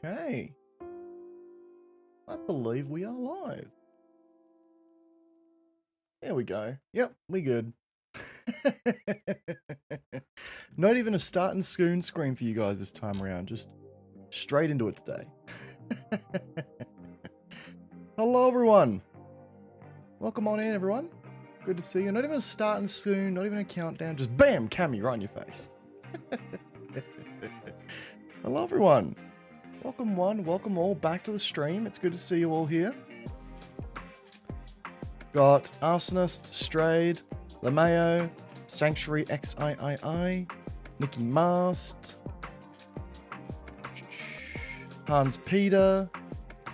Okay. I believe we are live. There we go. Yep, we good. Not even a start and screen for you guys this time around. Just straight into it today. Hello, everyone. Welcome on in, everyone. Good to see you. Not even a start and soon, not even a countdown. Just bam, Cammy right in your face. Hello, everyone. Welcome one, welcome all back to the stream. It's good to see you all here. Got Arsonist, Strayed, Lameo, Sanctuary XIII, Nicky Mast, Hans Peter,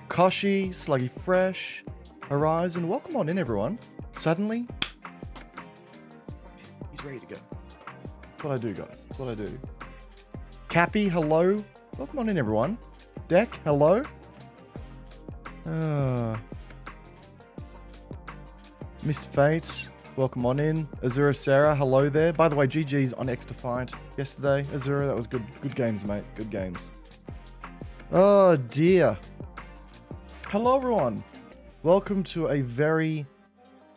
Koshi, Sluggy Fresh, Horizon. Welcome on in, everyone. Suddenly, he's ready to go. That's what I do, guys. That's what I do. Cappy, hello. Welcome on in, everyone. Deck, hello. Missed Fates, welcome on in. Azura Sarah, hello there. By the way, GG's on X Defiant yesterday. Azura, that was good games, mate. Good games. Oh dear. Hello everyone. Welcome to a very,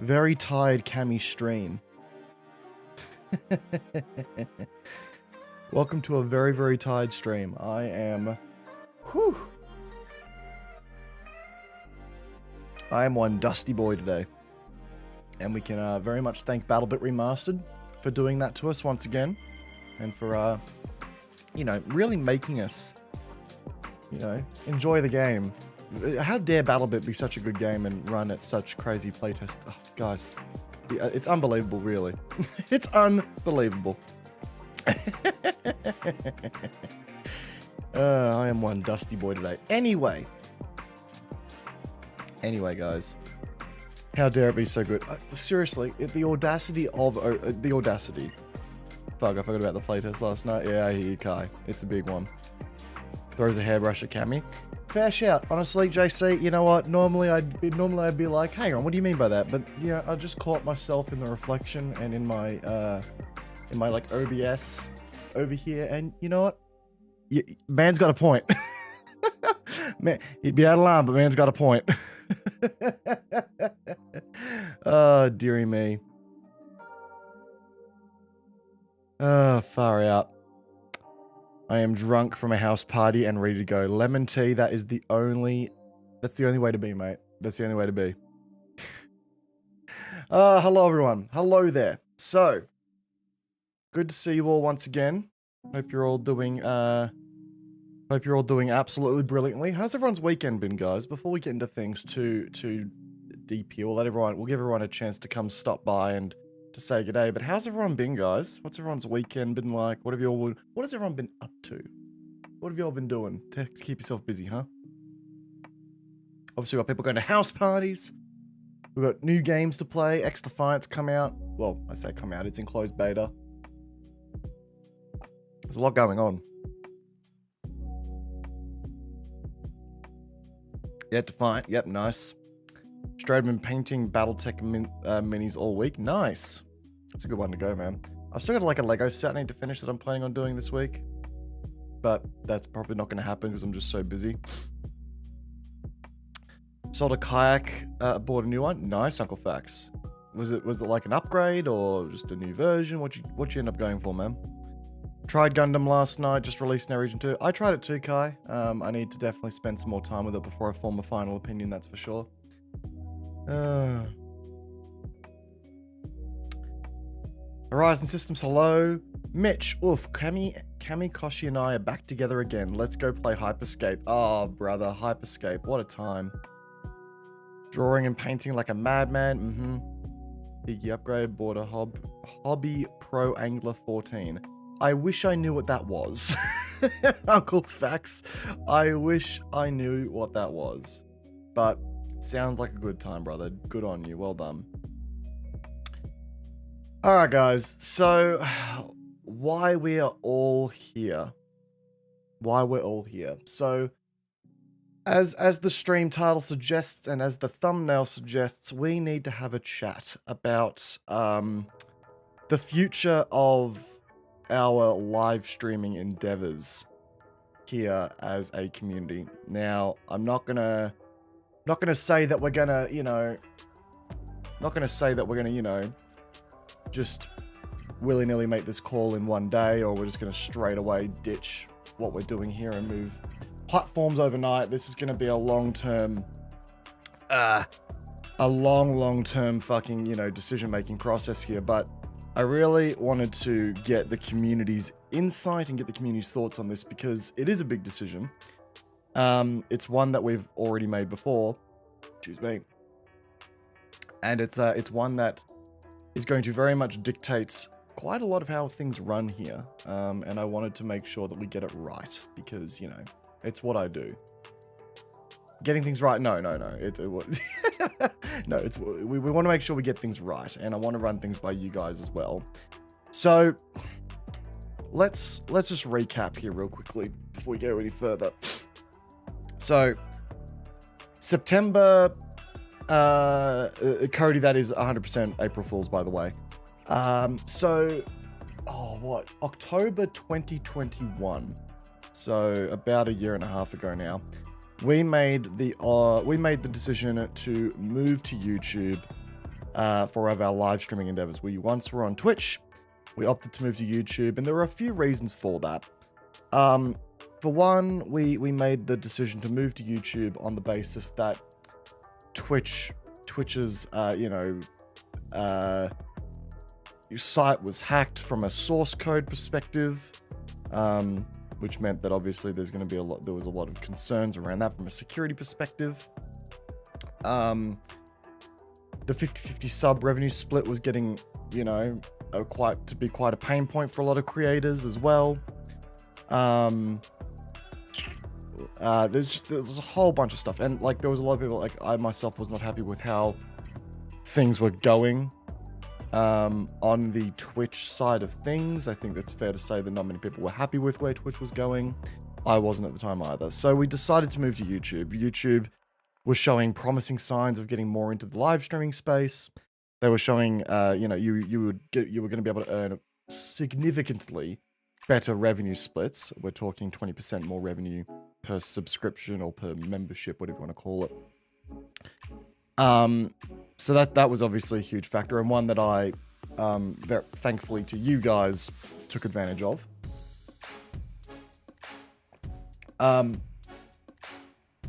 very tired Cammy stream. Welcome to a very, very tired stream. I am one dusty boy today. And we can very much thank BattleBit Remastered for doing that to us once again. And for, you know, really making us, you know, enjoy the game. How dare BattleBit be such a good game and run at such crazy playtests? Oh, guys, it's unbelievable, really. It's unbelievable. I am one dusty boy today. Anyway, guys. How dare it be so good? Seriously, the audacity of... the audacity. Fuck, I forgot about the playtest last night. Yeah, I hear you, Kai. It's a big one. Throws a hairbrush at Cammy. Fair shout. Honestly, JC, you know what? Normally I'd be like, hang on, what do you mean by that? But, you know, I just caught myself in the reflection and in my like, OBS over here. And, you know what? Man's got a point. Man, he'd be out of line, but man's got a point. Oh, dearie me. Oh, far out. I am drunk from a house party and ready to go. Lemon tea, that's the only way to be, mate. That's the only way to be. Hello everyone. Hello there. So, good to see you all once again. Hope you're all doing absolutely brilliantly. How's everyone's weekend been, guys? Before we get into things too deep here, we'll give everyone a chance to come stop by and to say good day. But how's everyone been, guys? What's everyone's weekend been like? What has everyone been up to? What have you all been doing to keep yourself busy, huh? Obviously, we've got people going to house parties. We've got new games to play. X Defiant's come out. Well, I say come out. It's in closed beta. There's a lot going on. Yeah, Defiant. Yep, nice. Strayed been painting Battletech minis all week. Nice. That's a good one to go, man. I've still got like a Lego set I need to finish that I'm planning on doing this week. But that's probably not going to happen because I'm just so busy. Sold a kayak, bought a new one. Nice, Uncle Fax. Was it like an upgrade or just a new version? What'd you end up going for, man? Tried Gundam last night, just released in Region 2. I tried it too, Kai. I need to definitely spend some more time with it before I form a final opinion, that's for sure. Horizon Systems, hello. Mitch, oof, Cammy, Koshi and I are back together again. Let's go play Hyperscape. Oh, brother, Hyperscape, what a time. Drawing and painting like a madman, Biggie upgrade, bought a Hobby Pro Angler 14. I wish I knew what that was. Uncle Fax, I wish I knew what that was. But sounds like a good time, brother. Good on you. Well done. Alright, guys. So, why we are all here. Why we're all here. So, as the stream title suggests and as the thumbnail suggests, we need to have a chat about the future of our live streaming endeavors here as a community. Now, I'm not gonna say that we're gonna, just willy-nilly make this call in one day, or we're just gonna straight away ditch what we're doing here and move platforms overnight. This is gonna be a long-term, long-term fucking, decision-making process here, but I really wanted to get the community's insight and get the community's thoughts on this because it is a big decision. It's one that we've already made before, excuse me, and it's one that is going to very much dictate quite a lot of how things run here, and I wanted to make sure that we get it right because, it's what I do. Getting things right? No. No, we want to make sure we get things right, and I want to run things by you guys as well. So let's just recap here real quickly before we go any further. So September, Cody, that is 100% April Fool's, by the way. October 2021. So about a year and a half ago now. We made the decision to move to YouTube for our live streaming endeavors. We once were on Twitch. We opted to move to YouTube, and there were a few reasons for that. For one, we made the decision to move to YouTube on the basis that Twitch's your site was hacked from a source code perspective. Which meant that obviously there was a lot of concerns around that from a security perspective. The 50-50 sub revenue split was getting, quite a pain point for a lot of creators as well. There's a whole bunch of stuff, and there was a lot of people, I myself was not happy with how things were going. On the Twitch side of things, I think it's fair to say that not many people were happy with where Twitch was going. I wasn't at the time either. So we decided to move to YouTube. YouTube was showing promising signs of getting more into the live streaming space. They were showing, you were going to be able to earn significantly better revenue splits. We're talking 20% more revenue per subscription or per membership, whatever you want to call it. So that was obviously a huge factor, and one that I, very thankfully to you guys, took advantage of.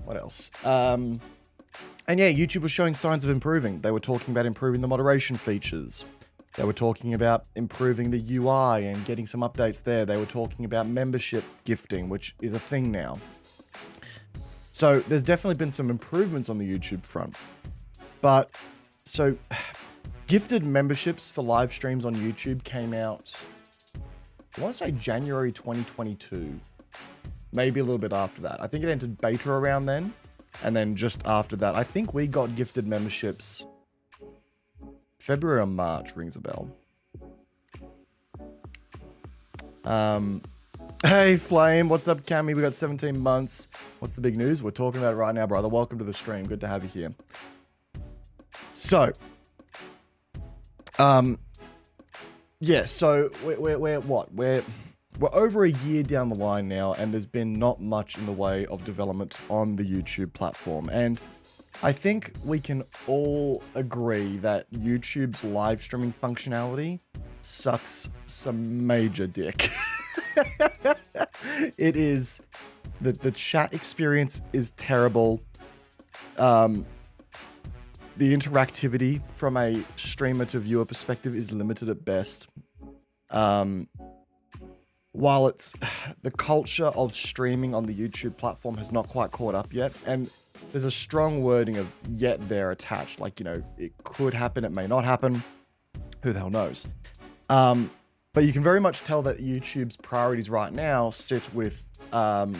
What else? And yeah, YouTube was showing signs of improving. They were talking about improving the moderation features. They were talking about improving the UI and getting some updates there. They were talking about membership gifting, which is a thing now. So there's definitely been some improvements on the YouTube front. But, so, gifted memberships for live streams on YouTube came out, I want to say January 2022. Maybe a little bit after that. I think it entered beta around then. And then just after that, I think we got gifted memberships February or March, rings a bell. Hey, Flame, what's up, Cammy? We got 17 months. What's the big news? We're talking about it right now, brother. Welcome to the stream. Good to have you here. So, yeah, so we're over a year down the line now, and there's been not much in the way of development on the YouTube platform. And I think we can all agree that YouTube's live streaming functionality sucks some major dick. It is, the chat experience is terrible. The interactivity from a streamer to viewer perspective is limited at best. While it's the culture of streaming on the YouTube platform has not quite caught up yet, and there's a strong wording of yet there attached, it could happen, it may not happen, who the hell knows. But you can very much tell that YouTube's priorities right now sit with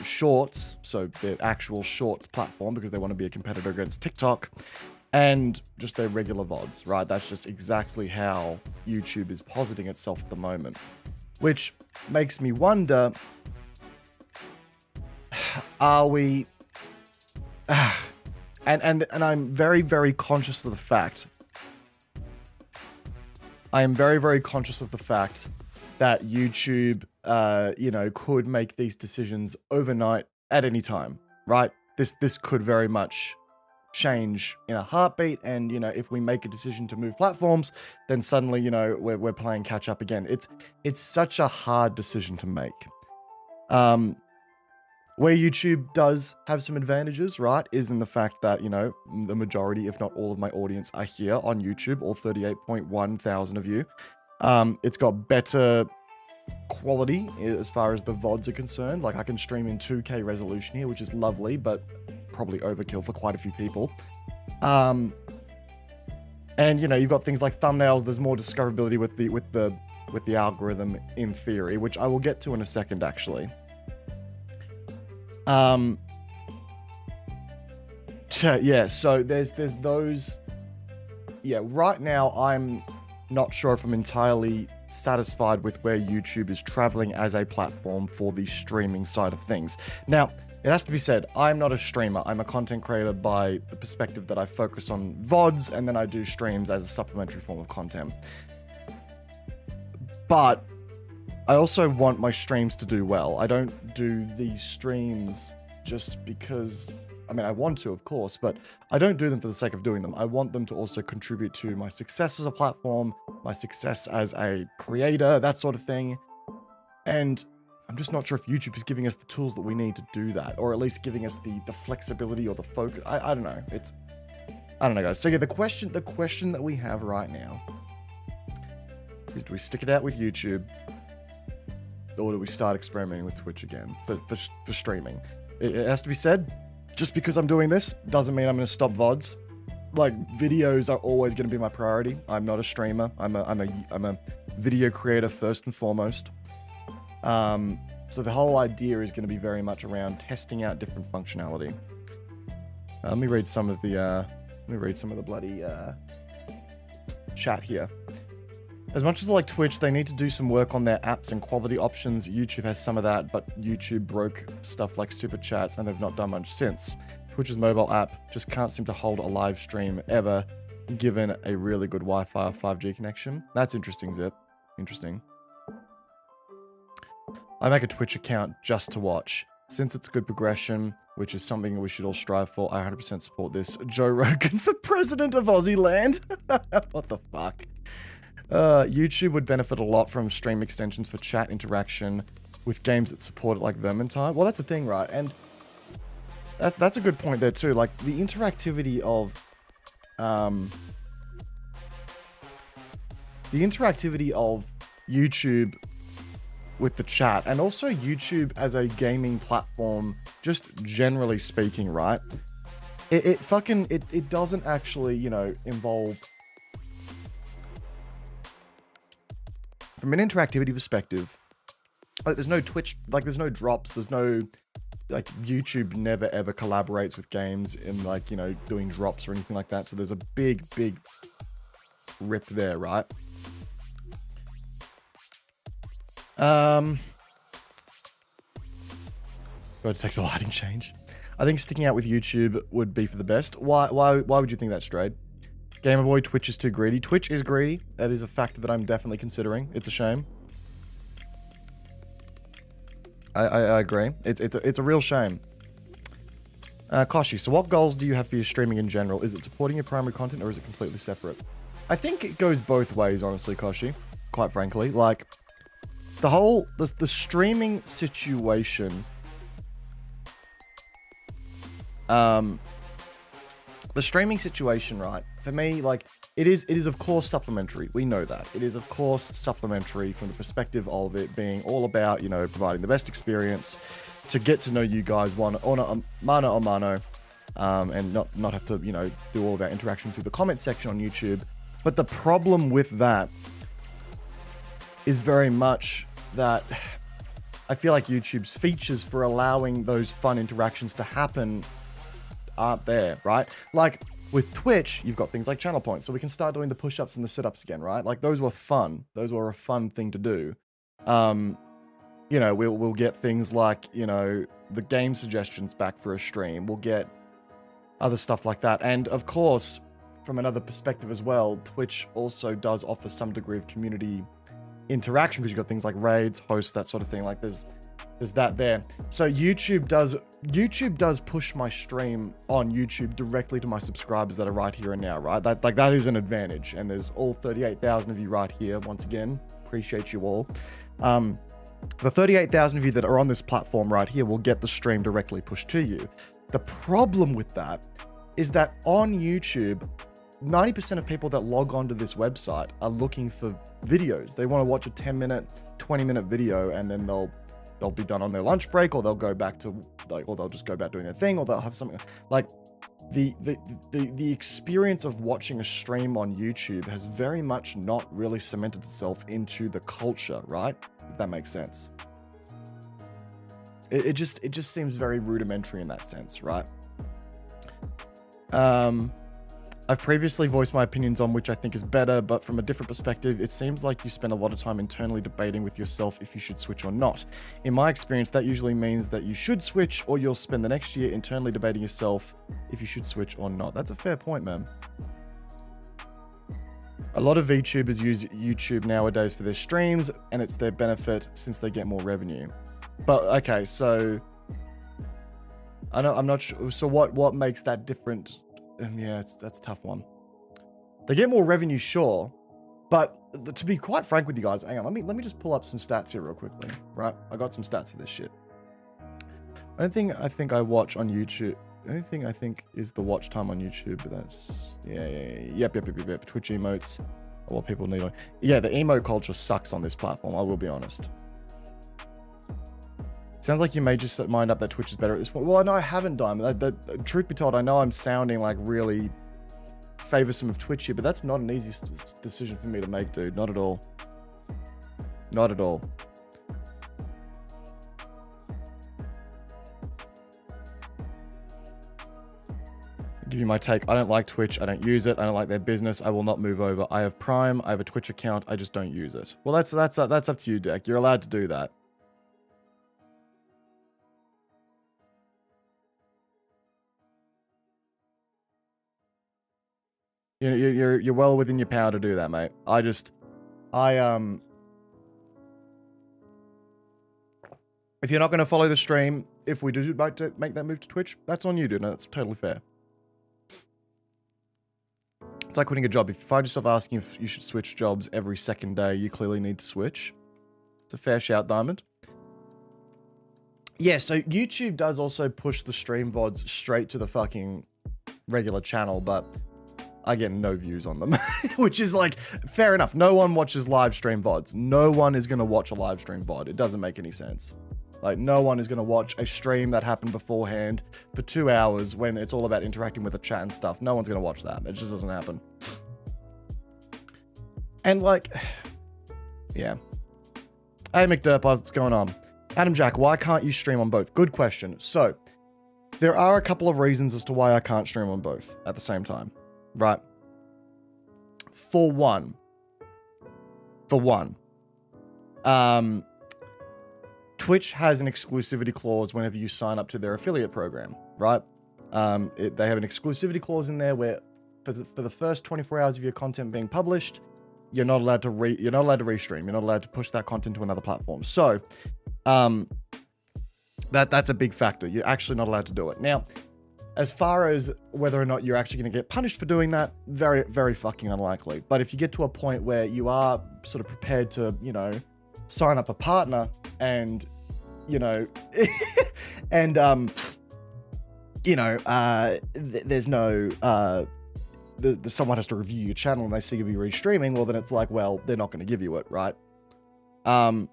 Shorts, so their actual Shorts platform, because they want to be a competitor against TikTok, and just their regular VODs, right? That's just exactly how YouTube is positing itself at the moment. Which makes me wonder, are we... And I'm very, very conscious of the fact... I am very, very conscious of the fact that YouTube, you know, could make these decisions overnight at any time, right? This could very much change in a heartbeat, and you know, if we make a decision to move platforms, then suddenly, you know, we're playing catch up again. It's such a hard decision to make. Where YouTube does have some advantages, right, is in the fact that, you know, the majority, if not all of my audience are here on YouTube, all 38.1 thousand of you. It's got better quality as far as the VODs are concerned. Like, I can stream in 2K resolution here, which is lovely, but probably overkill for quite a few people. And you know, you've got things like thumbnails. There's more discoverability with the algorithm in theory, which I will get to in a second, actually. Yeah, so there's those. Yeah, right now I'm not sure if I'm entirely satisfied with where YouTube is traveling as a platform for the streaming side of things. Now, it has to be said, I'm not a streamer. I'm a content creator by the perspective that I focus on VODs, and then I do streams as a supplementary form of content. But I also want my streams to do well. I don't do these streams just because, I mean, I want to, of course, but I don't do them for the sake of doing them. I want them to also contribute to my success as a platform, my success as a creator, that sort of thing. And I'm just not sure if YouTube is giving us the tools that we need to do that, or at least giving us the flexibility or the focus. I don't know. I don't know, guys. So yeah, the question that we have right now is, do we stick it out with YouTube, or do we start experimenting with Twitch again for streaming? It has to be said, just because I'm doing this doesn't mean I'm going to stop VODs. Like, videos are always going to be my priority. I'm not a streamer. I'm a video creator first and foremost. So the whole idea is going to be very much around testing out different functionality. Let me read some of the bloody chat here. As much as I like Twitch, they need to do some work on their apps and quality options. YouTube has some of that, but YouTube broke stuff like super chats, and they've not done much since. Twitch's mobile app just can't seem to hold a live stream ever, given a really good Wi-Fi or 5G connection. That's interesting, Zip. Interesting. I make a Twitch account just to watch. Since it's good progression, which is something we should all strive for, I 100% support this. Joe Rogan for president of Aussie land. What the fuck? YouTube would benefit a lot from stream extensions for chat interaction with games that support it, like Vermintide. Well, that's the thing, right? And that's a good point there too. Like, the interactivity of YouTube with the chat, and also YouTube as a gaming platform, just generally speaking, right? It doesn't actually, you know, involve, from an interactivity perspective, like, there's no Twitch, like, there's no drops, there's no, like, YouTube never ever collaborates with games in, like, you know, doing drops or anything like that. So there's a big rip there, right? Go to take the lighting change. I think sticking out with YouTube would be for the best. Why would you think that, Strayed? Gamer Boy, Twitch is too greedy. Twitch is greedy. That is a factor that I'm definitely considering. It's a shame. I agree. It's a real shame. Koshi, so what goals do you have for your streaming in general? Is it supporting your primary content, or is it completely separate? I think it goes both ways, honestly, Koshi. Quite frankly, like, the streaming situation. The streaming situation, right? For me, like, it is of course supplementary. We know that. It is of course supplementary from the perspective of it being all about, you know, providing the best experience to get to know you guys mano a mano, and not have to, you know, do all of our interaction through the comment section on YouTube. But the problem with that is very much that I feel like YouTube's features for allowing those fun interactions to happen aren't there, right? Like, with Twitch, you've got things like channel points, so we can start doing the push-ups and the sit-ups again, right? Like, those were fun. Those were a fun thing to do. You know, we'll get things like, you know, the game suggestions back for a stream. We'll get other stuff like that. And of course, from another perspective as well, Twitch also does offer some degree of community interaction because you've got things like raids, hosts, that sort of thing. Like there's that there. So YouTube does push my stream on YouTube directly to my subscribers that are right here and now, right? That is an advantage. And there's all 38,000 of you right here. Once again, appreciate you all. The 38,000 of you that are on this platform right here will get the stream directly pushed to you. The problem with that is that on YouTube, 90% of people that log onto this website are looking for videos. They want to watch a 10-minute, 20-minute video, and then they'll be done on their lunch break, or they'll go back to or they'll just go back doing their thing, or they'll have something like the experience of watching a stream on YouTube has very much not really cemented itself into the culture, right? If that makes sense. It just seems very rudimentary in that sense, right? I've previously voiced my opinions on which I think is better, but from a different perspective, it seems like you spend a lot of time internally debating with yourself if you should switch or not. In my experience, that usually means that you should switch, or you'll spend the next year internally debating yourself if you should switch or not. That's a fair point, man. A lot of VTubers use YouTube nowadays for their streams, and it's their benefit since they get more revenue. But okay, so I'm not sure. So what makes that different? Yeah, that's a tough one. They get more revenue, sure, but to be quite frank with you guys, hang on, let me just pull up some stats here real quickly, right? I got some stats for this shit. I think I watch on YouTube. The only thing I think is the watch time on YouTube, but that's yep. Twitch emotes are what people need. Yeah, the emote culture sucks on this platform. I will be honest. Sounds like you made your mind up that Twitch is better at this point. Well, no, I haven't done. Truth be told, I know I'm sounding like really favorsome of Twitch here, but that's not an easy decision for me to make, dude. Not at all. Not at all. I'll give you my take. I don't like Twitch. I don't use it. I don't like their business. I will not move over. I have Prime. I have a Twitch account. I just don't use it. Well, that's up to you, Deck. You're allowed to do that. You're well within your power to do that, mate. If you're not going to follow the stream, if we do like to make that move to Twitch, that's on you, dude. No, that's totally fair. It's like quitting a job. If you find yourself asking if you should switch jobs every second day, you clearly need to switch. It's a fair shout, Diamond. Yeah, so YouTube does also push the stream VODs straight to the fucking regular channel, but I get no views on them, which is like, fair enough. No one watches live stream VODs. No one is going to watch a live stream VOD. It doesn't make any sense. Like, no one is going to watch a stream that happened beforehand for 2 hours when it's all about interacting with the chat and stuff. No one's going to watch that. It just doesn't happen. And like, yeah. Hey, McDurpaz, what's going on? Adam Jack, why can't you stream on both? Good question. So, there are a couple of reasons as to why I can't stream on both at the same time. Right. For one, Twitch has an exclusivity clause whenever you sign up to their affiliate program, right? They have an exclusivity clause in there where for the first 24 hours of your content being published, you're not allowed to restream. You're not allowed to push that content to another platform. So, that's a big factor. You're actually not allowed to do it. Now, as far as whether or not you're actually going to get punished for doing that, very, very fucking unlikely. But if you get to a point where you are sort of prepared to, you know, sign up a partner and, you know, and, there's no, someone has to review your channel and they see you be restreaming, well, then it's like, well, they're not going to give you it, right? So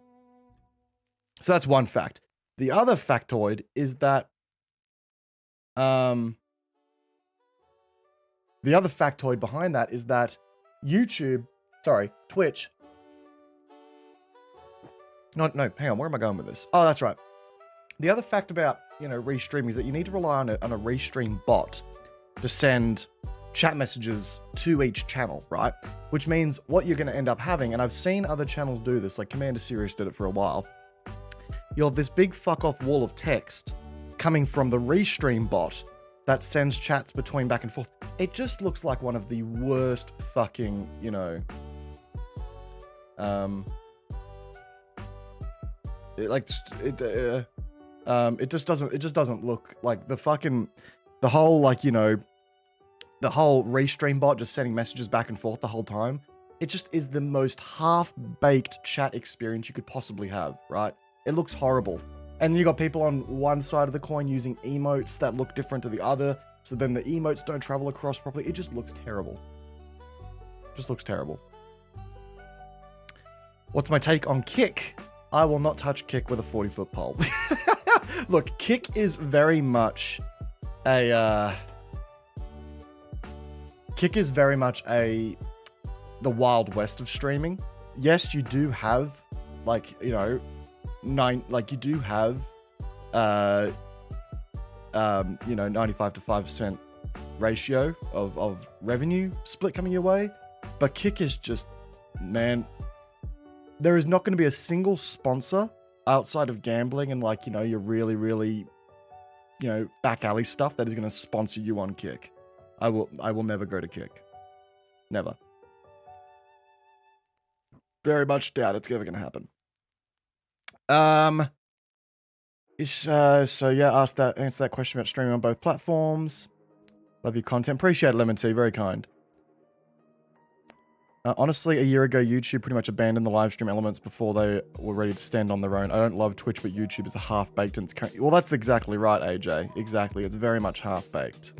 that's one fact. The other factoid is that the other factoid behind that is that Twitch. No, hang on. Where am I going with this? Oh, that's right. The other fact about, you know, restreaming is that you need to rely on a restream bot to send chat messages to each channel, right? Which means what you're going to end up having, and I've seen other channels do this, like Commander Serious did it for a while. You'll have this big fuck off wall of text coming from the restream bot that sends chats between back and forth. It just looks like one of the worst fucking, you know, It just doesn't look like the whole, like, you know, the whole restream bot just sending messages back and forth the whole time. It just is the most half-baked chat experience you could possibly have, right? It looks horrible. And you got people on one side of the coin using emotes that look different to the other, so then the emotes don't travel across properly. It just looks terrible. Just looks terrible. What's my take on Kick? I will not touch Kick with a 40-foot pole. Look, Kick is very much the Wild West of streaming. Yes, you do have, like, you know, you do have, you know, 95 to 5% ratio of revenue split coming your way. But Kick is just, man, there is not going to be a single sponsor outside of gambling and, like, you know, your really, really, you know, back alley stuff that is going to sponsor you on Kick. I will never go to Kick. Never. Very much doubt it's ever going to happen. So yeah, answer that question about streaming on both platforms. Love your content. Appreciate it, Lemon Tea. Very kind. Honestly, a year ago, YouTube pretty much abandoned the live stream elements before they were ready to stand on their own. I don't love Twitch, but YouTube is a half-baked and it's currently... Well, that's exactly right, AJ. Exactly. It's very much half-baked.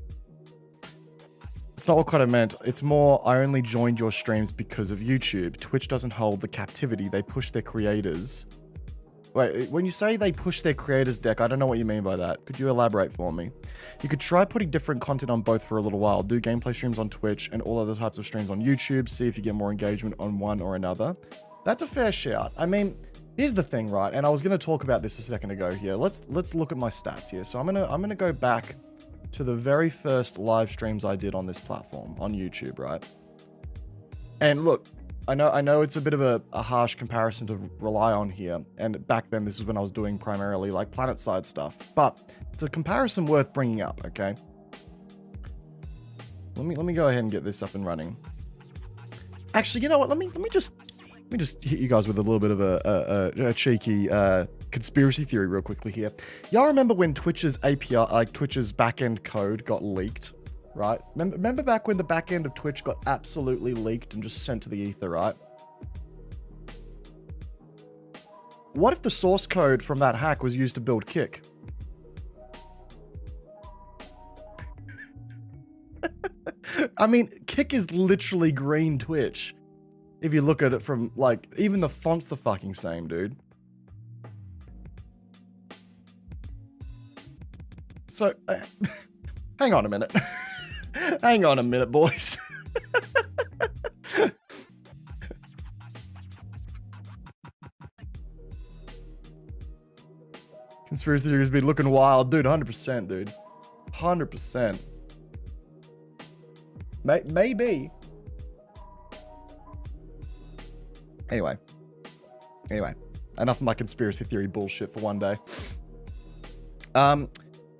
It's not what quite I meant. It's more, I only joined your streams because of YouTube. Twitch doesn't hold the captivity. They push their creators. Wait, when you say they push their creators deck, I don't know what you mean by that. Could you elaborate for me? You could try putting different content on both for a little while. Do gameplay streams on Twitch and all other types of streams on YouTube. See if you get more engagement on one or another. That's a fair shout. I mean, here's the thing, right? And I was going to talk about this a second ago here. Let's look at my stats here. So I'm gonna go back to the very first live streams I did on this platform on YouTube, right? And look, I know it's a bit of a harsh comparison to rely on here, and back then this is when I was doing primarily like planet side stuff, but it's a comparison worth bringing up. Okay, let me go ahead and get this up and running. Actually, you know what? Let me just hit you guys with a little bit of a cheeky conspiracy theory real quickly here. Y'all remember when Twitch's API, like Twitch's backend code, got leaked? Right? Remember back when the back end of Twitch got absolutely leaked and just sent to the ether, right? What if the source code from that hack was used to build Kick? I mean, Kick is literally green Twitch. If you look at it from, like, even the font's the fucking same, dude. So, hang on a minute. Hang on a minute, boys. Conspiracy theories be looking wild. Dude, 100%, dude. 100%. Maybe. Anyway. Enough of my conspiracy theory bullshit for one day.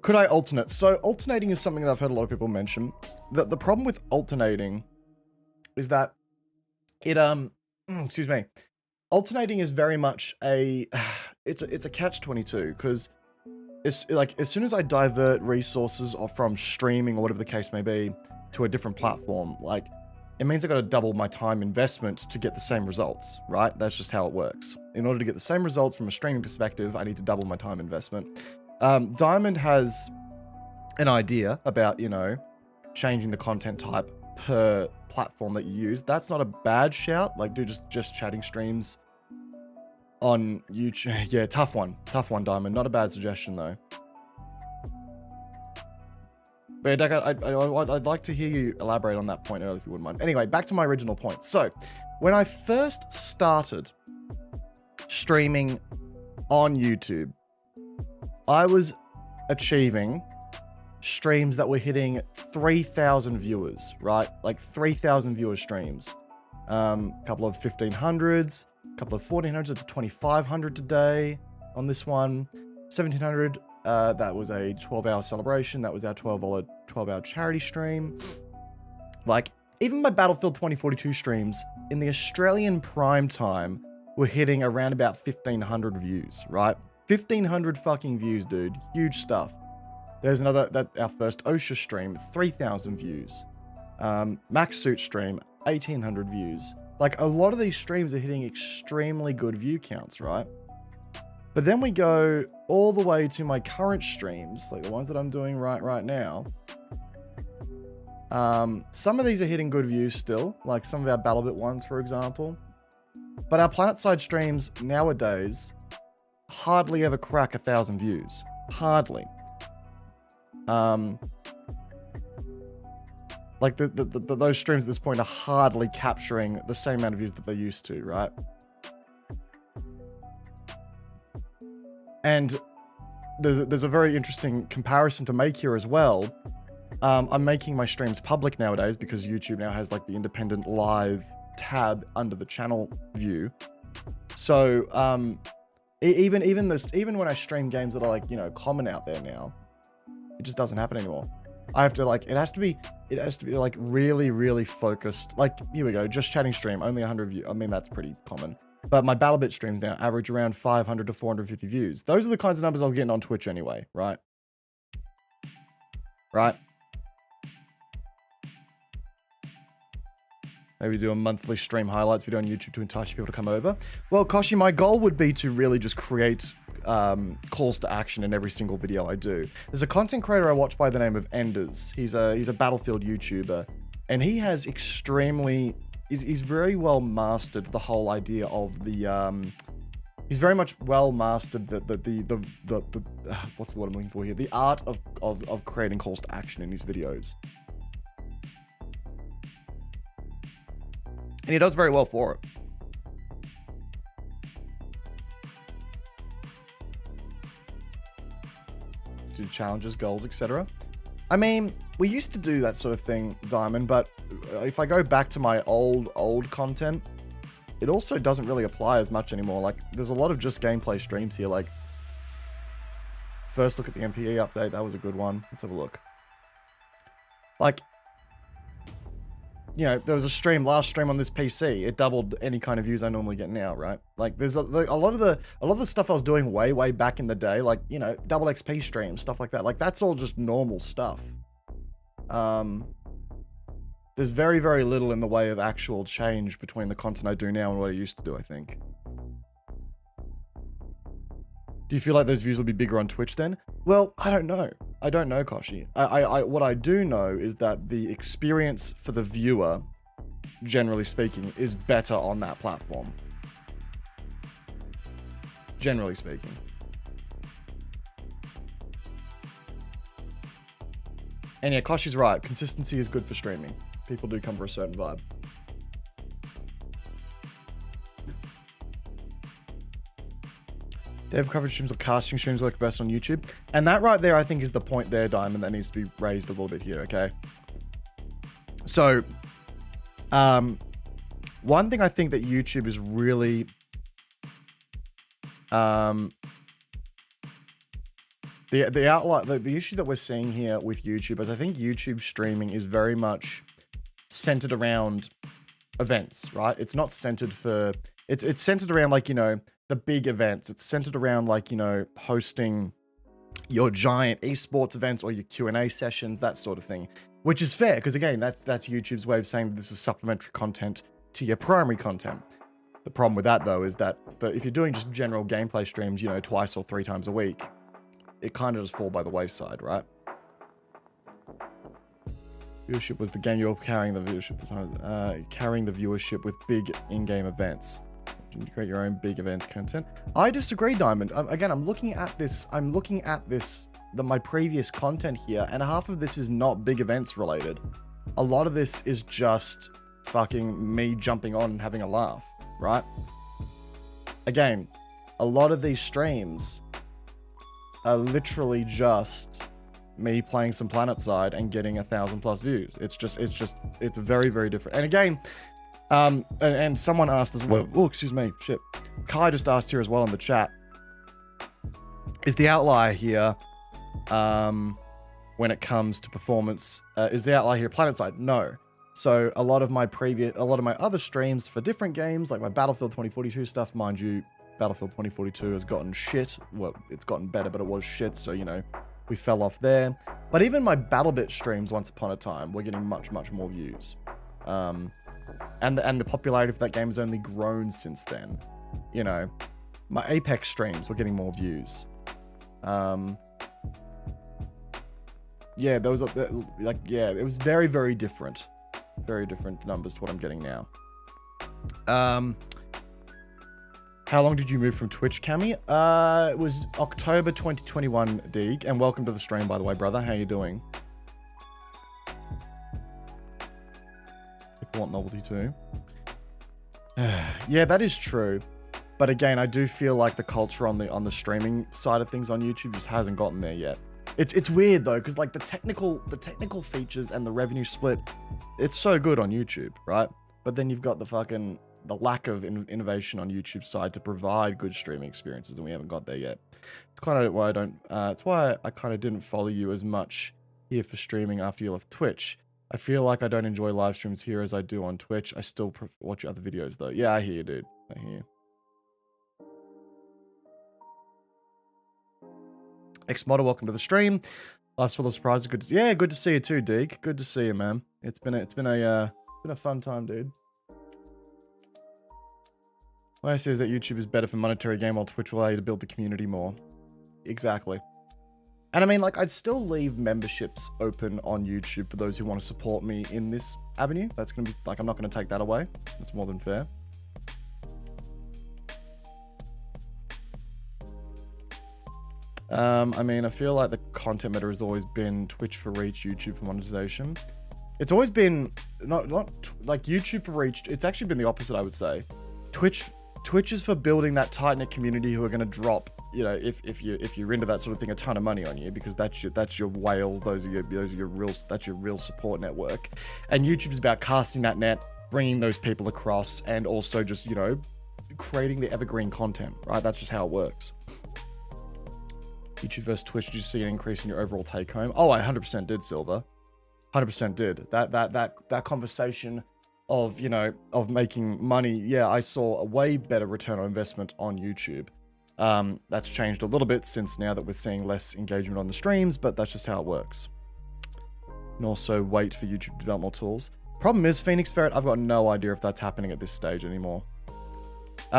Could I alternate? So alternating is something that I've heard a lot of people mention. The problem with alternating is that it excuse me. Alternating is very much it's a catch-22, because it's like as soon as I divert resources or from streaming or whatever the case may be to a different platform, like it means I got to double my time investment to get the same results, right? That's just how it works. In order to get the same results from a streaming perspective, I need to double my time investment. Diamond has an idea about, you know, changing the content type per platform that you use. That's not a bad shout. Like, do just chatting streams on YouTube. Yeah, tough one, Diamond. Not a bad suggestion though. But Deck, I'd like to hear you elaborate on that point earlier if you wouldn't mind. Anyway, back to my original point. So, when I first started streaming on YouTube, I was achieving streams that were hitting 3,000 viewers, right? Like 3,000 viewer streams. A couple of 1,500s, a couple of 1,400s to 2,500 today on this one. 1,700, that was a 12-hour celebration. That was our 12-hour charity stream. Like, even my Battlefield 2042 streams in the Australian prime time were hitting around about 1,500 views, right? 1,500 fucking views, dude. Huge stuff. There's another, our first OSHA stream, 3,000 views. Backseat stream, 1,800 views. Like, a lot of these streams are hitting extremely good view counts, right? But then we go all the way to my current streams, like the ones that I'm doing right now. Some of these are hitting good views still, like some of our BattleBit ones, for example. But our PlanetSide streams nowadays hardly ever crack 1,000 views. Hardly. Like those streams at this point are hardly capturing the same amount of views that they used to, right? And there's a very interesting comparison to make here as well. I'm making my streams public nowadays because YouTube now has like the independent live tab under the channel view. So even when I stream games that are like, you know, common out there now, it just doesn't happen anymore. I have to like, it has to be like really focused. Like, here we go, just chatting stream, only 100 views. I mean, that's pretty common. But my BattleBit streams now average around 500 to 450 views. Those are the kinds of numbers I was getting on Twitch anyway, right? Right? Maybe do a monthly stream highlights video on YouTube to entice people to come over. Well, Koshi, my goal would be to really just create calls to action in every single video I do. There's a content creator I watch by the name of Enders. He's a Battlefield YouTuber, and he has he's very well mastered the whole idea of the he's very much well mastered the what's the word I'm looking for here? The art of creating calls to action in his videos. And he does very well for it. Do challenges, goals, etc. I mean, we used to do that sort of thing, Diamond, but if I go back to my old content, it also doesn't really apply as much anymore. Like, there's a lot of just gameplay streams here. Like, first look at the MPE update. That was a good one. Let's have a look. Like, you know, there was a last stream on this PC. It doubled any kind of views I normally get now, right? Like, there's a lot of the stuff I was doing way back in the day, like, you know, double XP streams, stuff like that. Like, that's all just normal stuff. There's very little in the way of actual change between the content I do now and what I used to do, I think. Do you feel like those views will be bigger on Twitch then? Well, I don't know. I don't know, Koshi. What I do know is that the experience for the viewer, generally speaking, is better on that platform. Generally speaking. And yeah, Koshi's right. Consistency is good for streaming. People do come for a certain vibe. Dev coverage streams or casting streams work best on YouTube. And that right there, I think, is the point there, Diamond, that needs to be raised a little bit here, okay? So, one thing I think that YouTube is really... The issue that we're seeing here with YouTube is I think YouTube streaming is very much centered around events, right? It's not centered for... It's centered around, like, you know, the big events. It's centered around, like, you know, hosting your giant esports events or your Q&A sessions, that sort of thing, which is fair because, again, that's YouTube's way of saying that this is supplementary content to your primary content. The problem with that, though, is that if you're doing just general gameplay streams, you know, twice or 3 times a week, it kind of just fall by the wayside, right? Viewership was the game you're carrying the viewership with big in-game events. You create your own big events content. I disagree, Diamond. Again, I'm looking at this. My previous content here, and half of this is not big events related. A lot of this is just fucking me jumping on and having a laugh, right? Again, a lot of these streams are literally just me playing some PlanetSide and getting 1,000+ views. It's very different. And again, and someone asked as well, oh, excuse me, shit. Kai just asked here as well in the chat, is the outlier here, when it comes to performance, is the outlier here PlanetSide? No. So a lot of my other streams for different games, like my Battlefield 2042 stuff, mind you, Battlefield 2042 has gotten shit. Well, it's gotten better, but it was shit, so, you know, we fell off there. But even my BattleBit streams once upon a time were getting much, much more views. And the popularity of that game has only grown since then. You know, my Apex streams were getting more views. Yeah, those are like, yeah, it was very, very different. Very different numbers to what I'm getting now. How long did you move from Twitch, Cammy? It was October 2021, Deeg. And welcome to the stream, by the way, brother. How you doing? People want novelty too. Yeah, that is true. But again, I do feel like the culture on the streaming side of things on YouTube just hasn't gotten there yet. It's weird though, because like the technical features and the revenue split, it's so good on YouTube, right? But then you've got the lack of innovation on YouTube's side to provide good streaming experiences, and we haven't got there yet. It's kind of why I don't. It's why I kind of didn't follow you as much here for streaming after you left Twitch. I feel like I don't enjoy live streams here as I do on Twitch. I still watch other videos though. Yeah, I hear you, dude. I hear you. X-Modder, welcome to the stream. Last full of surprises. Good to see you too, Dig. Good to see you, man. It's been a fun time, dude. What I say is that YouTube is better for monetary gain, while Twitch will allow you to build the community more. Exactly. And I mean, like, I'd still leave memberships open on YouTube for those who want to support me in this avenue. That's going to be, like, I'm not going to take that away. That's more than fair. I mean, I feel like the content meta has always been Twitch for reach, YouTube for monetization. It's always been, not like YouTube for reach. It's actually been the opposite, I would say. Twitch is for building that tight-knit community who are going to drop, you know, if you're into that sort of thing, a ton of money on you, because that's your whales, that's your real support network. And YouTube is about casting that net, bringing those people across, and also just, you know, creating the evergreen content, right? That's just how it works. YouTube versus Twitch, did you see an increase in your overall take home? Oh, I 100% did, Silver. 100% did. That conversation of, you know, of making money, yeah, I saw a way better return on investment on YouTube. That's changed a little bit since now that we're seeing less engagement on the streams, but that's just how it works. And also wait for YouTube to develop more tools. Problem is, Phoenix Ferret, I've got no idea if that's happening at this stage anymore.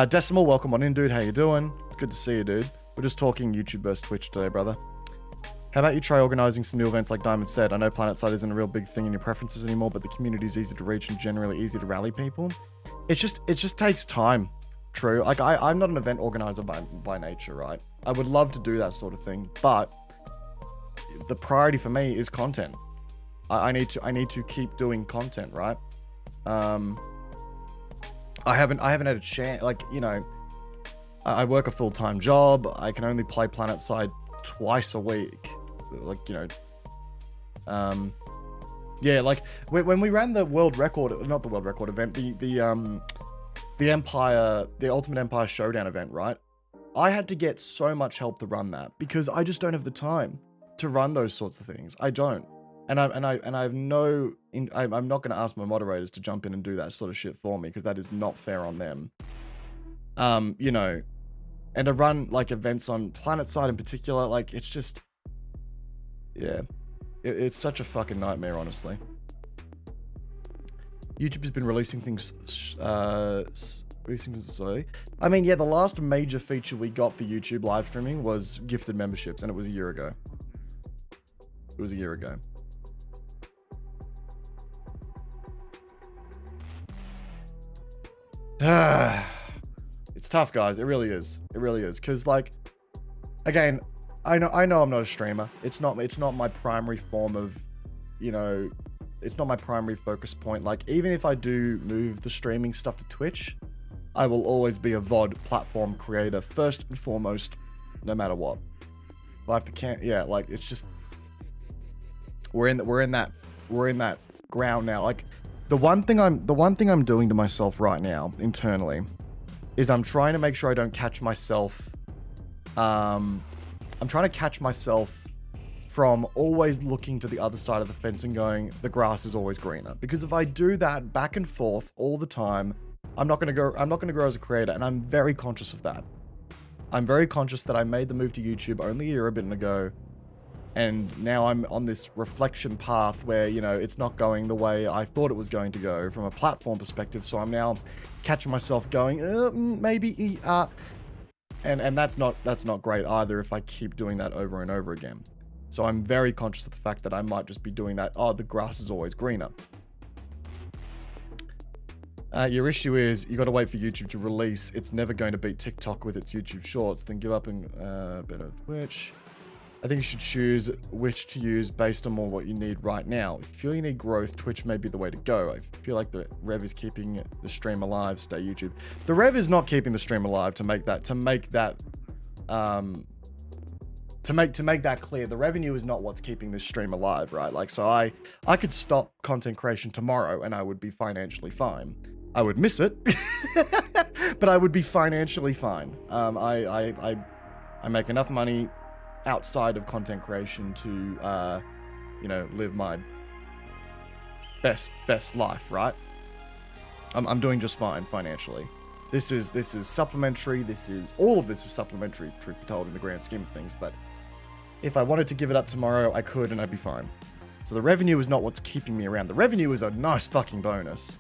Decimal, welcome on in, dude. How you doing? It's good to see you, dude. We're just talking YouTube versus Twitch today, brother. How about you try organizing some new events like Diamond said? I know PlanetSide isn't a real big thing in your preferences anymore, but the community is easy to reach and generally easy to rally people. It just takes time. True. Like I'm not an event organizer by nature, right? I would love to do that sort of thing, but the priority for me is content. I need to keep doing content, right? I haven't had a chance, like, you know, I work a full-time job. I can only play PlanetSide twice a week. Like, you know, yeah, like when we ran the world record, not the world record event, the Ultimate Empire Showdown event, right? I had to get so much help to run that because I just don't have the time to run those sorts of things. I don't, and I have no. I'm not going to ask my moderators to jump in and do that sort of shit for me because that is not fair on them. You know, and to run like events on PlanetSide in particular, like it's just, yeah, it's such a fucking nightmare, honestly. YouTube has been releasing things, sorry. I mean, yeah, the last major feature we got for YouTube live streaming was gifted memberships, and it was a year ago. It was a year ago. It's tough, guys. It really is. It really is. Because, like, again, I know I'm not a streamer. It's not my primary form of, you know, it's not my primary focus point. Like, even if I do move the streaming stuff to Twitch, I will always be a VOD platform creator first and foremost, no matter what. I have to yeah, like, it's just, we're in that ground now. Like, the one thing I'm doing to myself right now internally is I'm trying to make sure I don't catch myself. I'm trying to catch myself from always looking to the other side of the fence and going, the grass is always greener. Because if I do that back and forth all the time, I'm not going to grow as a creator, and I'm very conscious of that. I'm very conscious that I made the move to YouTube only a year a bit ago, and now I'm on this reflection path where, you know, it's not going the way I thought it was going to go from a platform perspective. So I'm now catching myself going, maybe, and that's not great either if I keep doing that over and over again. So I'm very conscious of the fact that I might just be doing that. Oh, the grass is always greener. Your issue is you got to wait for YouTube to release. It's never going to beat TikTok with its YouTube Shorts. Then give up and better Twitch. I think you should choose which to use based on more what you need right now. If you feel you need growth, Twitch may be the way to go. I feel like the Rev is keeping the stream alive. Stay YouTube. The Rev is not keeping the stream alive. To make that clear, the revenue is not what's keeping this stream alive, right? Like, so I could stop content creation tomorrow and I would be financially fine. I would miss it, but I would be financially fine. I make enough money outside of content creation to, you know, live my best life, right? I'm doing just fine financially. This is supplementary. All of this is supplementary, truth be told, in the grand scheme of things. But if I wanted to give it up tomorrow, I could, and I'd be fine. So the revenue is not what's keeping me around. The revenue is a nice fucking bonus.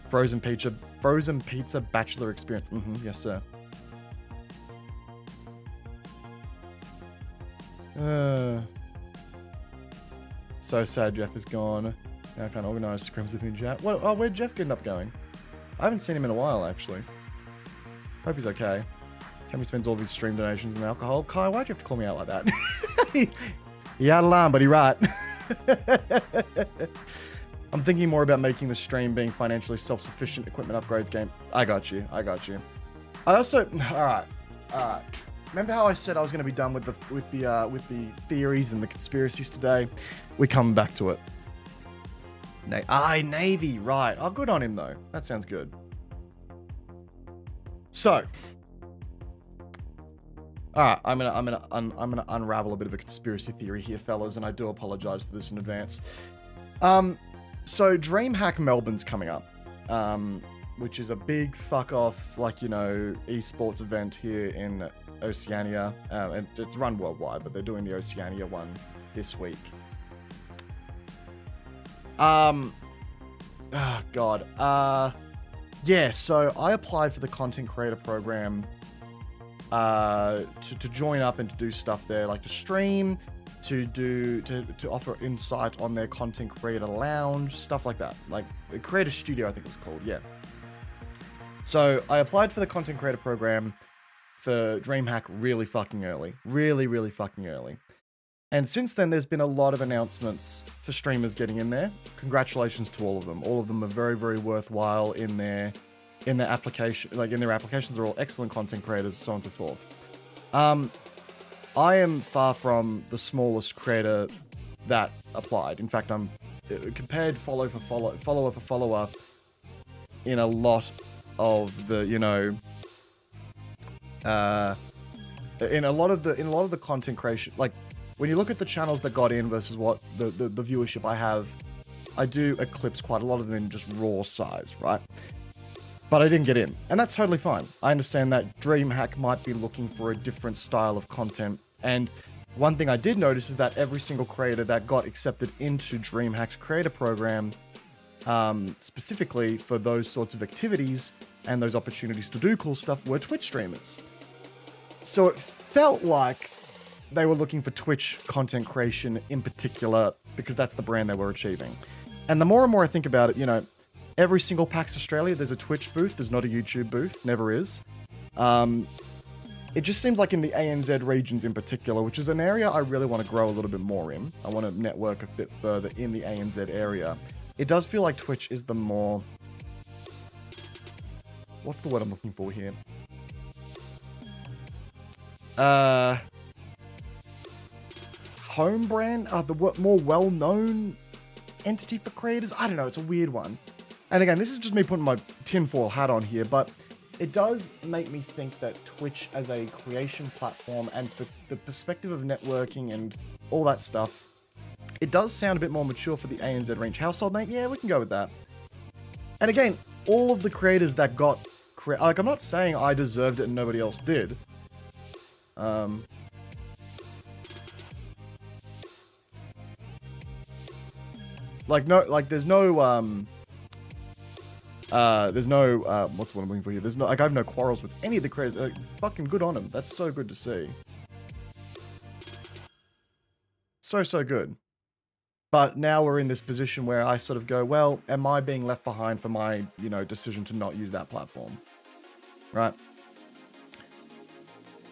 Frozen pizza bachelor experience. Yes, sir. So sad Jeff is gone. Now I can't organise scrims with him in chat. Well, oh, where'd Jeff end up going? I haven't seen him in a while, actually. Hope he's okay. Cammy spends all of his stream donations on alcohol. Kai, why'd you have to call me out like that? He out of line, but he right. I'm thinking more about making the stream being financially self-sufficient equipment upgrades game. I got you. I also, all right. Remember how I said I was going to be done with the theories and the conspiracies today? We're coming back to it. Navy, right? Oh, good on him though. That sounds good. So, all right, I'm gonna unravel a bit of a conspiracy theory here, fellas, and I do apologize for this in advance. So DreamHack Melbourne's coming up, which is a big fuck off, like, you know, esports event here in Oceania. And it's run worldwide, but they're doing the Oceania one this week. Oh God. Yeah, so I applied for the content creator program to join up and to do stuff there, like to stream, to offer insight on their content creator lounge, stuff like that. Like the creator studio, I think it was called, yeah. So I applied for the content creator program for DreamHack really fucking early. Really fucking early. And since then, there's been a lot of announcements for streamers getting in there. Congratulations to all of them. All of them are very, very worthwhile in their application. Like, in their applications, are all excellent content creators, so on and so forth. I am far from the smallest creator that applied. In fact, I'm compared follower for follower in a lot of the, you know, in a lot of the content creation, like, when you look at the channels that got in versus what the viewership I have, I do eclipse quite a lot of them in just raw size, right? But I didn't get in, and that's totally fine. I understand that DreamHack might be looking for a different style of content, and one thing I did notice is that every single creator that got accepted into DreamHack's creator program, specifically for those sorts of activities and those opportunities to do cool stuff, were Twitch streamers. So it felt like they were looking for Twitch content creation in particular, because that's the brand they were achieving. And the more and more I think about it, you know, every single PAX Australia, there's a Twitch booth. There's not a YouTube booth. Never is. It just seems like in the ANZ regions in particular, which is an area I really want to grow a little bit more in. I want to network a bit further in the ANZ area. It does feel like Twitch is the more... What's the word I'm looking for here? Home brand? The more well-known entity for creators? I don't know, it's a weird one. And again, this is just me putting my tinfoil hat on here, but it does make me think that Twitch as a creation platform and the perspective of networking and all that stuff. It does sound a bit more mature for the ANZ range household name. Yeah, we can go with that. And again, all of the creators that got... Like, I'm not saying I deserved it and nobody else did. Like, no... Like, there's no... what's the one I'm looking for here? There's no... Like, I have no quarrels with any of the creators. Like, fucking good on them. That's so good to see. So good. But now we're in this position where I sort of go, well, am I being left behind for my, you know, decision to not use that platform? Right?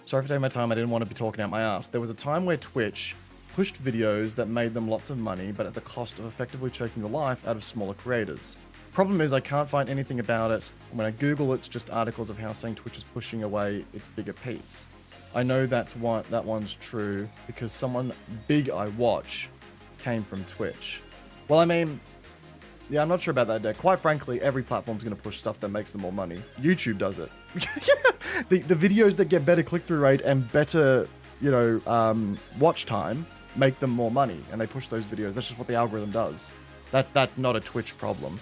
Sorry for taking my time. I didn't want to be talking out my ass. There was a time where Twitch pushed videos that made them lots of money, but at the cost of effectively choking the life out of smaller creators. Problem is, I can't find anything about it. When I Google, it's just articles of how saying Twitch is pushing away its bigger peeps. I know that one's true because someone big I watch came from Twitch. Well, I mean, yeah, I'm not sure about that, Deck. Quite frankly, every platform's going to push stuff that makes them more money. YouTube does it. the videos that get better click-through rate and better, you know, watch time make them more money, and they push those videos. That's just what the algorithm does. That's not a Twitch problem.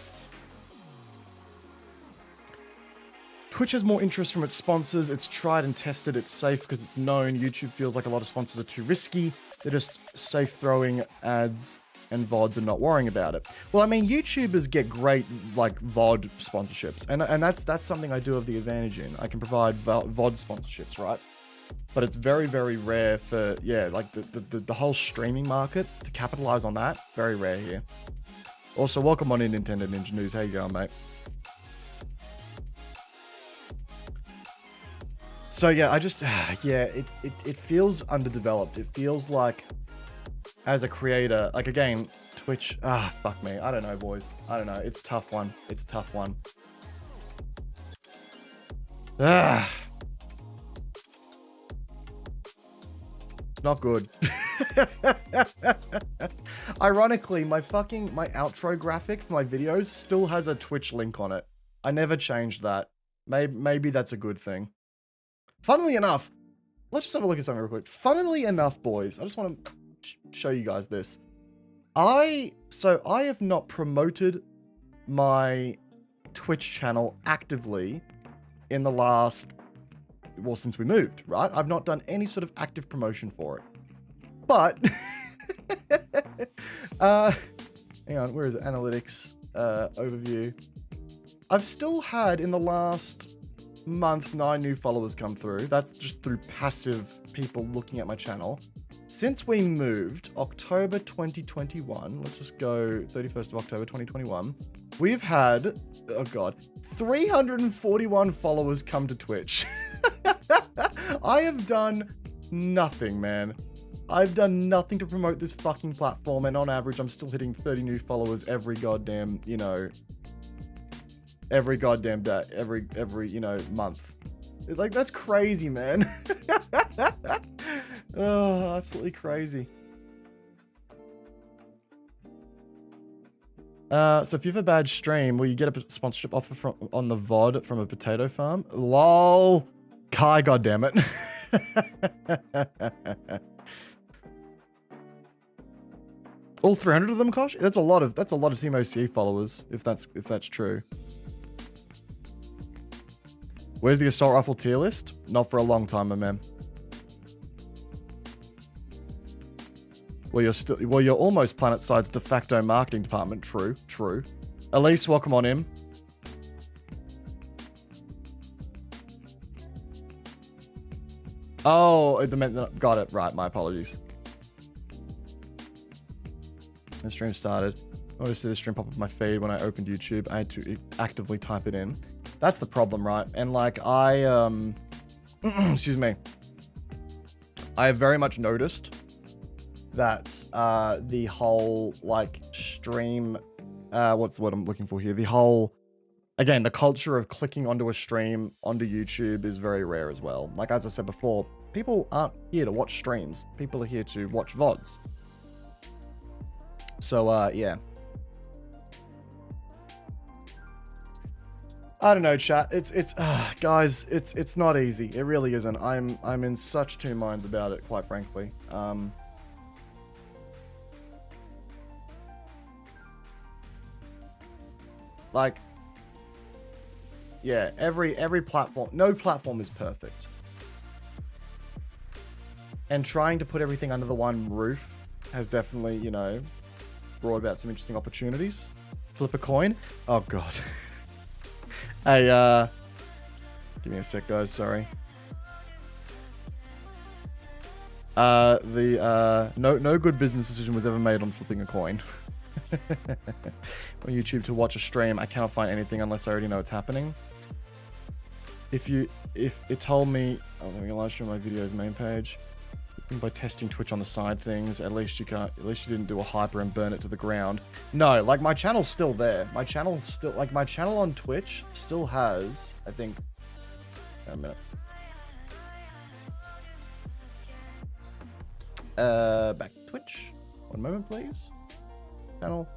Twitch has more interest from its sponsors. It's tried and tested. It's safe because it's known. YouTube feels like a lot of sponsors are too risky. They're just safe throwing ads and VODs and not worrying about it. Well, I mean, YouTubers get great, like, VOD sponsorships. And that's something I do have the advantage in. I can provide VOD sponsorships, right? But it's very, very rare for, yeah, like, the whole streaming market to capitalize on that. Very rare here. Also, welcome on in, Nintendo Ninja News. How you going, mate? So yeah, I just, yeah, it feels underdeveloped. It feels like, as a creator, like, again, Twitch, fuck me. I don't know, boys. I don't know. It's a tough one. It's a tough one. It's not good. Ironically, my outro graphic for my videos still has a Twitch link on it. I never changed that. Maybe that's a good thing. Funnily enough, let's just have a look at something real quick. Funnily enough, boys, I just want to show you guys this. I have not promoted my Twitch channel actively in the last, well, since we moved, right? I've not done any sort of active promotion for it. But, hang on, where is it? Analytics, overview. I've still had, in the last month, 9 new followers come through. That's just through passive people looking at my channel. Since we moved, October 2021, let's just go 31st of October 2021, we've had, oh god, 341 followers come to Twitch. I have done nothing, man. I've done nothing to promote this fucking platform, and on average, I'm still hitting 30 new followers every goddamn, you know, every goddamn day, every, you know, month. Like, that's crazy, man. Oh, absolutely crazy. So if you have a bad stream, will you get a sponsorship offer on the VOD from a potato farm? LOL. Kai, goddammit. All 300 of them, Kosh? That's a lot of Team OC followers, if that's true. Where's the assault rifle tier list? Not for a long time, my man. Well, you're almost PlanetSide's de facto marketing department. True. Elise, welcome on in. Oh, got it. Right, my apologies. The stream started. I always see the stream pop up my feed when I opened YouTube. I had to actively type it in. That's the problem, right? And like excuse me. I have very much noticed that the whole like stream, what's the word I'm looking for here? The whole, again, the culture of clicking onto a stream onto YouTube is very rare as well. Like, as I said before, people aren't here to watch streams. People are here to watch VODs. So, yeah. I don't know, chat. Guys, it's not easy. It really isn't. I'm in such two minds about it, quite frankly. Like, yeah, every platform, no platform is perfect. And trying to put everything under the one roof has definitely, you know, brought about some interesting opportunities. Flip a coin. Oh, God. Hey, give me a sec, guys. Sorry. No good business decision was ever made on flipping a coin. On YouTube to watch a stream, I cannot find anything unless I already know it's happening. If it told me, oh, let me live stream my videos main page. By testing Twitch on the side things, at least you didn't do a hyper and burn it to the ground. No, like my channel's still there. My channel on Twitch still has, I think, a minute. Back to Twitch. One moment, please. Channel.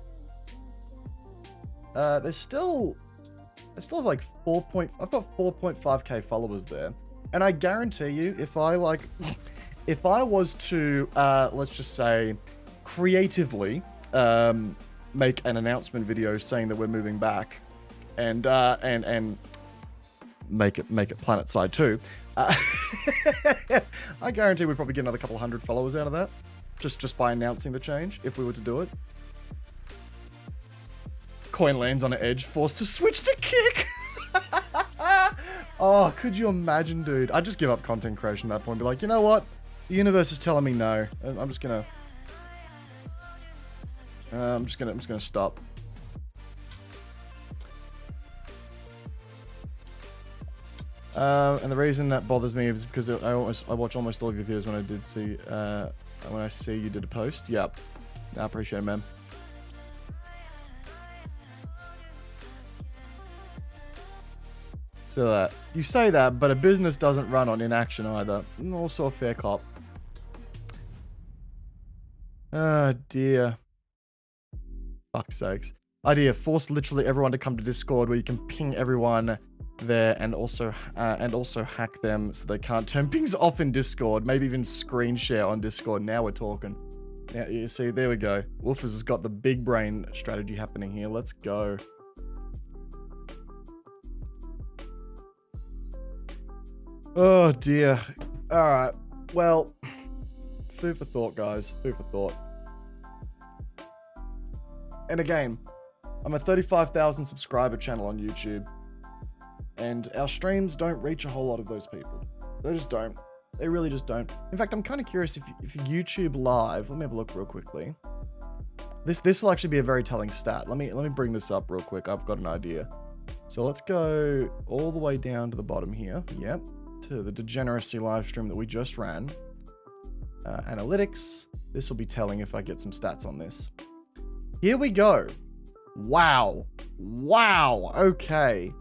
There's still like I've got 4.5k followers there. And I guarantee you, if I was to, let's just say, creatively make an announcement video saying that we're moving back, and make it planet side too, I guarantee we'd probably get another couple hundred followers out of that, just by announcing the change if we were to do it. Coin lands on an edge, forced to switch to kick. Oh, could you imagine, dude? I'd just give up content creation at that point. Be like, you know what? The universe is telling me no. I'm just gonna stop. And the reason that bothers me is because I watch almost all of your videos when I see you did a post. Yep, I appreciate it, man. So that you say that, but a business doesn't run on inaction either. Also a fair cop. Oh dear. Fuck's sakes. Idea: force literally everyone to come to Discord, where you can ping everyone there and also hack them so they can't turn pings off in Discord. Maybe even screen share on Discord. Now we're talking. Now you see, there we go. Wolfers has got the big brain strategy happening here. Let's go. Oh dear. Alright. Well, food for thought, guys. Food for thought. And again, I'm a 35,000 subscriber channel on YouTube. And our streams don't reach a whole lot of those people. They just don't. They really just don't. In fact, I'm kind of curious if YouTube Live... Let me have a look real quickly. This will actually be a very telling stat. Let me bring this up real quick. I've got an idea. So let's go all the way down to the bottom here. Yep. To the Degeneracy live stream that we just ran. Analytics. This will be telling if I get some stats on this. Here we go. Wow. Wow. Okay.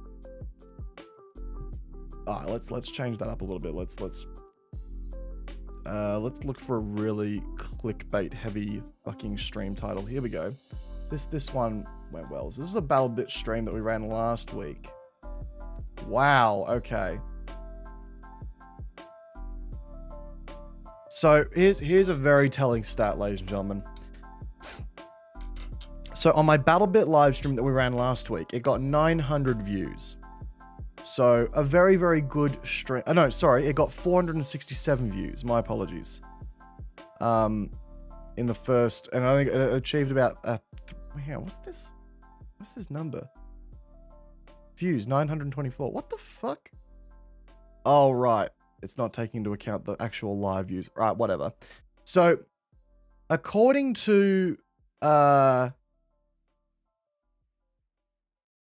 All right, let's change that up a little bit. Let's look for a really clickbait heavy fucking stream title. Here we go. This one went well. So this is a BattleBit stream that we ran last week. Wow. Okay. So here's a very telling stat, ladies and gentlemen. So on my BattleBit live stream that we ran last week, it got 900 views. So a very, very good stream. Oh, no, sorry. It got 467 views. My apologies. In the first, and I think it achieved about, what's this? What's this number? Views, 924. What the fuck? Oh, right. It's not taking into account the actual live views. Right, whatever. So, according to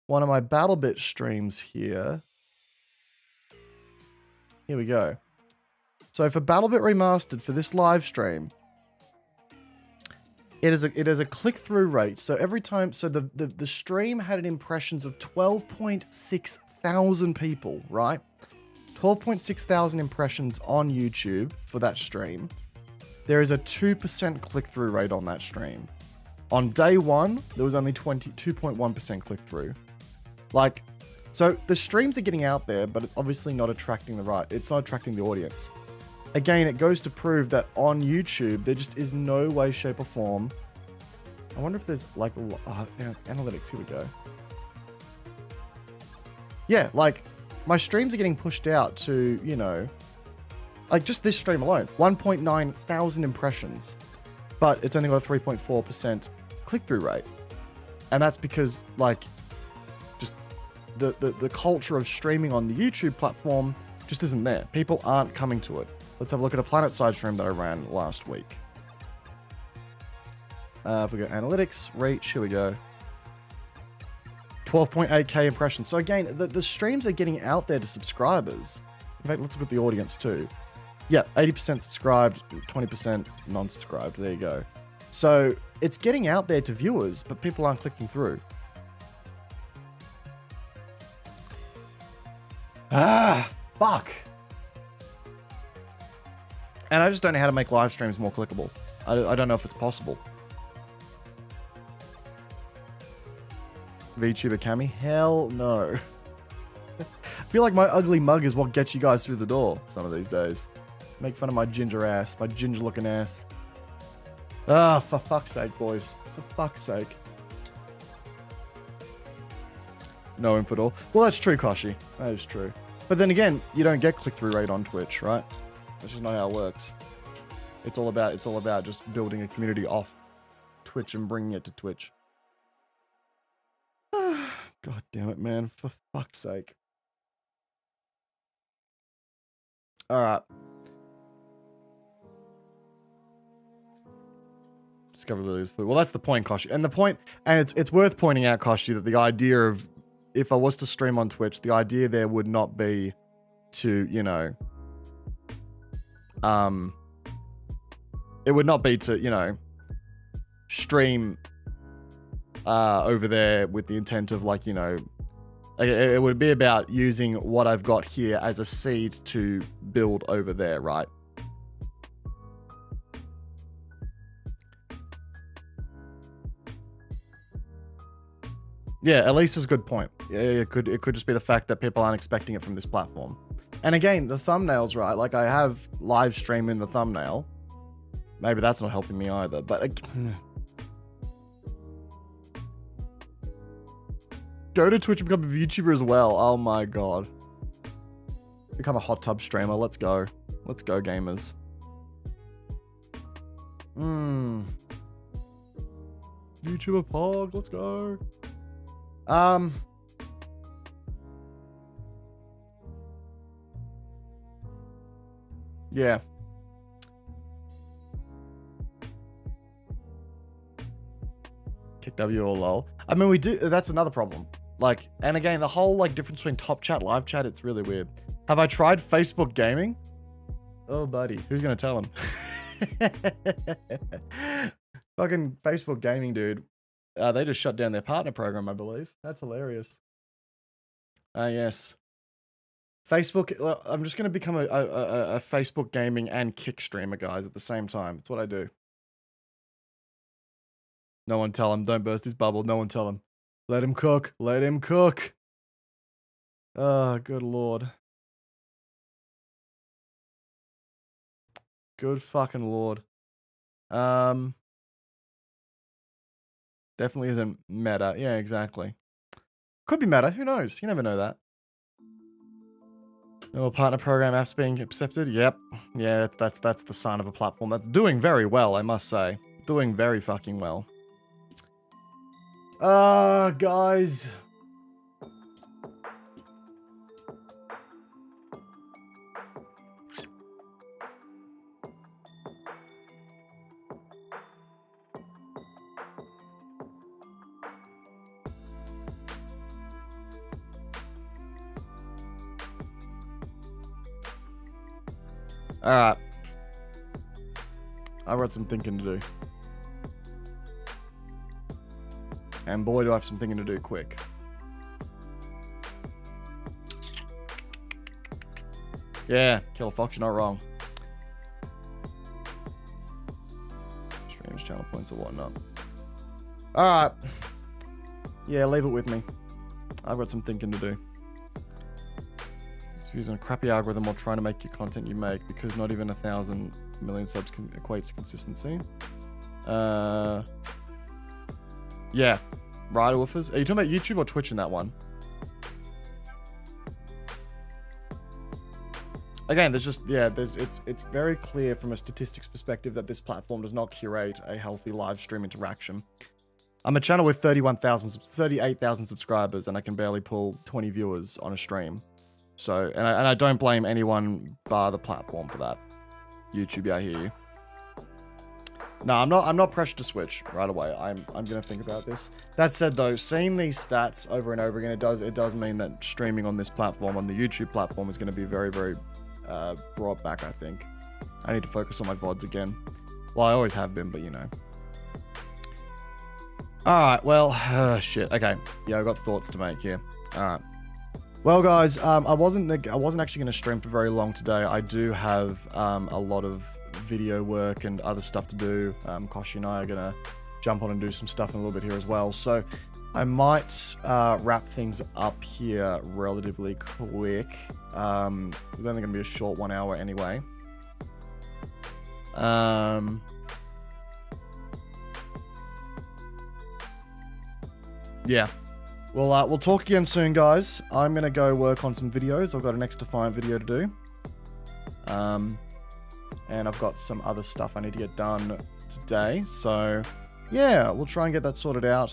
one of my BattleBit streams here we go. So for BattleBit Remastered, for this live stream, it is a click-through rate. So every time, so the stream had an impressions of 12.6 thousand people, right? 12.6 thousand impressions on YouTube for that stream. There is a 2% click-through rate on that stream. On day one, there was only 2.1% click-through. Like, so the streams are getting out there, but it's obviously not attracting it's not attracting the audience. Again, it goes to prove that on YouTube, there just is no way, shape, or form. I wonder if there's like, analytics, here we go. Yeah, like, my streams are getting pushed out to, you know, like just this stream alone, 1.9 thousand impressions, but it's only got a 3.4% click-through rate. And that's because, like, just the culture of streaming on the YouTube platform just isn't there. People aren't coming to it. Let's have a look at a planet-side stream that I ran last week. If we go analytics, reach, here we go. 12.8k impressions. So again, the streams are getting out there to subscribers. In fact, let's look at the audience too. Yeah, 80% subscribed, 20% non-subscribed. There you go. So it's getting out there to viewers, but people aren't clicking through. Ah, fuck. And I just don't know how to make live streams more clickable. I don't know if it's possible. VTuber Cammy? Hell no. I feel like my ugly mug is what gets you guys through the door some of these days. Make fun of my ginger ass, my ginger looking ass. Ah, for fuck's sake, boys. For fuck's sake. No input all. Well, that's true, Koshi. That is true. But then again, you don't get click-through rate on Twitch, right? That's just not how it works. It's all about just building a community off Twitch and bringing it to Twitch. God damn it, man. For fuck's sake. Alright. Discoverability is well, that's the point, Koshi. And the point, and it's worth pointing out, Koshi, that the idea of if I was to stream on Twitch, the idea there would not be to, you know, it would not be to, you know, stream over there with the intent of, like, you know, it would be about using what I've got here as a seed to build over there, right? Yeah, Elisa's a good point. Yeah, it could just be the fact that people aren't expecting it from this platform. And again, the thumbnails, right? Like, I have live stream in the thumbnail. Maybe that's not helping me either, but go to Twitch and become a VTuber as well. Oh my god. Become a hot tub streamer. Let's go. Let's go, gamers. YouTuber Pog, let's go. Yeah. Kick W or lol. I mean, we do, that's another problem. Like, and again, the whole, like, difference between top chat, live chat, it's really weird. Have I tried Facebook gaming? Oh, buddy. Who's gonna tell him? Fucking Facebook gaming, dude. They just shut down their partner program, I believe. That's hilarious. Yes. Facebook, I'm just gonna become a Facebook gaming and Kick streamer, guys, at the same time. That's what I do. No one tell him. Don't burst his bubble. No one tell him. Let him cook. Let him cook. Oh, good lord. Good fucking lord. Definitely isn't meta. Yeah, exactly. Could be meta. Who knows? You never know that. No partner program apps being accepted. Yep. Yeah, that's the sign of a platform that's doing very well, I must say. Doing very fucking well. Guys. Alright. I've got some thinking to do. And boy, do I have some thinking to do quick. Yeah, Killer Fox, you're not wrong. Streams, channel points, or whatnot. Alright. Yeah, leave it with me. I've got some thinking to do. Using a crappy algorithm while trying to make your content you make, because not even 1,000 million subs equates to consistency. Yeah. Right, woofers. Are you talking about YouTube or Twitch in that one? again, there's just, yeah, it's very clear from a statistics perspective that this platform does not curate a healthy live stream interaction. I'm a channel with 38,000 subscribers, and I can barely pull 20 viewers on a stream. So, and I don't blame anyone bar the platform for that. YouTube, yeah, I hear you. No, I'm not pressured to switch right away. I'm gonna think about this. That said, though, seeing these stats over and over again, it does mean that streaming on this platform, on the YouTube platform, is gonna be very, very brought back. I think I need to focus on my VODs again. Well, I always have been, but you know. All right. Well, shit. Okay. Yeah, I've got thoughts to make here. All right. Well, guys, I wasn't actually going to stream for very long today. I do have a lot of video work and other stuff to do. Koshi and I are going to jump on and do some stuff in a little bit here as well. So I might wrap things up here relatively quick. It's only going to be a short 1 hour anyway. Yeah. We'll talk again soon, guys. I'm going to go work on some videos. I've got an X Defiant video to do. And I've got some other stuff I need to get done today. So, yeah, we'll try and get that sorted out.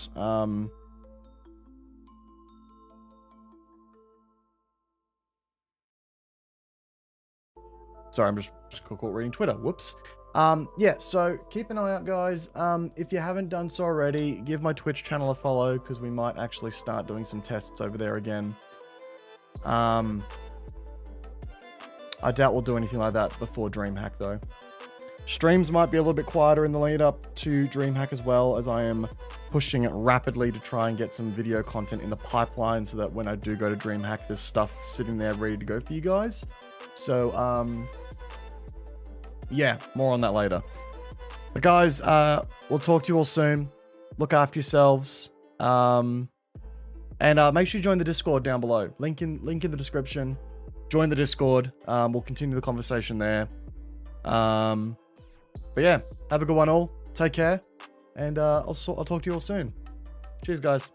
Sorry, I'm just caught reading Twitter. Whoops. Yeah, so keep an eye out, guys. If you haven't done so already, give my Twitch channel a follow, because we might actually start doing some tests over there again. I doubt we'll do anything like that before DreamHack, though. Streams might be a little bit quieter in the lead up to DreamHack, as well, as I am pushing rapidly to try and get some video content in the pipeline, so that when I do go to DreamHack, there's stuff sitting there ready to go for you guys. So, yeah, more on that later. But guys, we'll talk to you all soon. Look after yourselves. And make sure you join the Discord down below. Link in the description. Join the Discord. We'll continue the conversation there. But yeah, have a good one all. Take care. And I'll talk to you all soon. Cheers, guys.